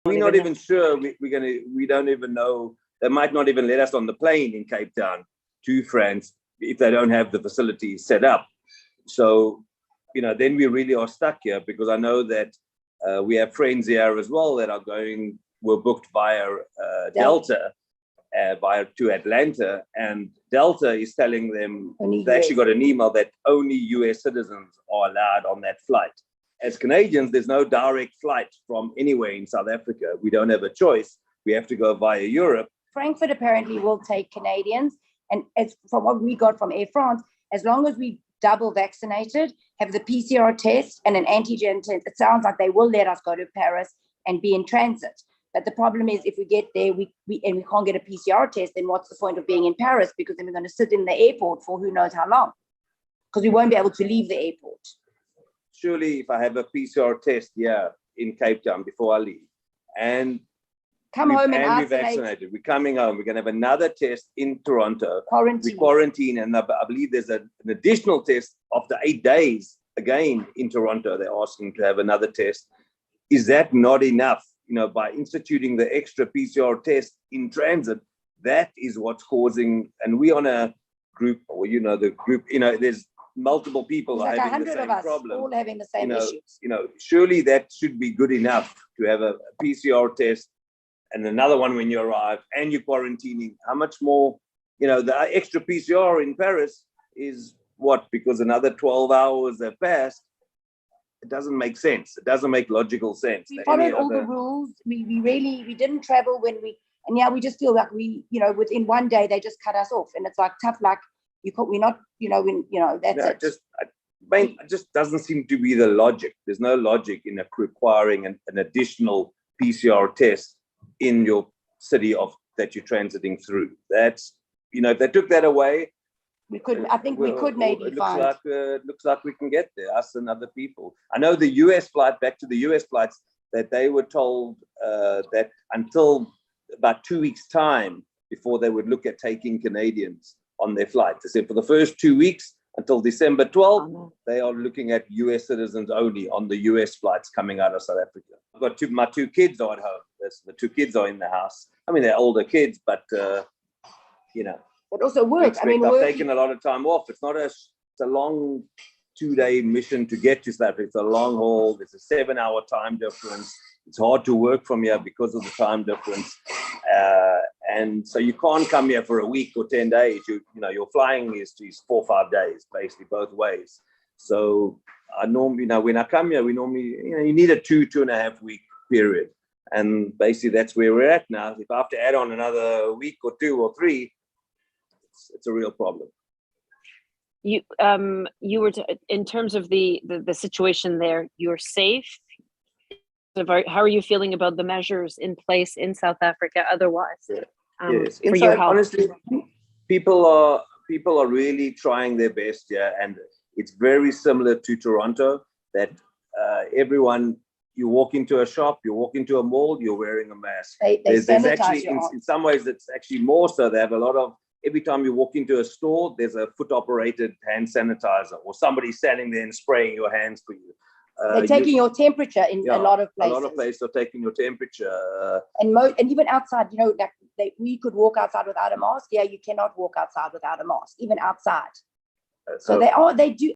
We're not even sure we don't even know. They might not even let us on the plane in Cape Town to France if they don't have the facility set up. So, then we really are stuck here, because I know that we have friends here as well that were booked via Delta to Atlanta, and Delta is telling them they actually got an email that only US citizens are allowed on that flight. As Canadians, there's no direct flight from anywhere in South Africa. We don't have a choice. We have to go via Europe. Frankfurt apparently will take Canadians. And as from what we got from Air France, as long as we double vaccinated, have the PCR test and an antigen test, it sounds like they will let us go to Paris and be in transit. But the problem is, if we get there we can't get a PCR test, then what's the point of being in Paris? Because then we're going to sit in the airport for who knows how long, because we won't be able to leave the airport. Surely if I have a PCR test here in Cape Town before I leave, and come home and we're vaccinated, we're coming home, we're going to have another test in Toronto. Quarantine. We quarantine, and I believe there's an additional test after 8 days again in Toronto. They're asking to have another test. Is that not enough? By instituting the extra PCR test in transit, that is what's causing, and we on a group, or the group, there's multiple people like having the same of us, problem. All having the same issues. Surely that should be good enough to have a PCR test and another one when you arrive, and you're quarantining. How much more? The extra PCR in Paris is what? Because another 12 hours have passed. It doesn't make sense. It doesn't make logical sense. We followed all the rules. We didn't travel and yeah, we just feel like within one day they just cut us off, and it's like tough luck. We're not, that's it. It just doesn't seem to be the logic. There's no logic in requiring an additional PCR test in your city that you're transiting through. That's, if they took that away, we could maybe find. It looks like we can get there, us and other people. I know the US back to the US flights, that they were told that until about 2 weeks' time before they would look at taking Canadians on their flights. They said for the first 2 weeks until December 12th, they are looking at US citizens only on the US flights coming out of South Africa. I've got my two kids are at home. The two kids are in the house. I mean, they're older kids, but But also work. I've taken a lot of time off. It's a long 2-day mission to get to South Africa. It's a long haul. There's a 7-hour time difference. It's hard to work from here because of the time difference. And so you can't come here for a week or 10 days. Your flying is 4 or 5 days, basically both ways. So I normally, when I come here, we normally, you need a 2.5 week period. And basically that's where we're at now. If I have to add on another week or 2 or 3, it's a real problem. You were in terms of the situation there, you're safe. How are you feeling about the measures in place in South Africa otherwise? Yes. For your health? Honestly, people are really trying their best here, and it's very similar to Toronto, that everyone, you walk into a shop, you walk into a mall, you're wearing a mask. There's actually, in some ways, it's actually more so. They have a lot of, every time you walk into a store, there's a foot-operated hand sanitizer, or somebody standing there and spraying your hands for you. They're taking your temperature in a lot of places. A lot of places are taking your temperature. And even outside, we could walk outside without a mask. Yeah, you cannot walk outside without a mask, even outside. So they do.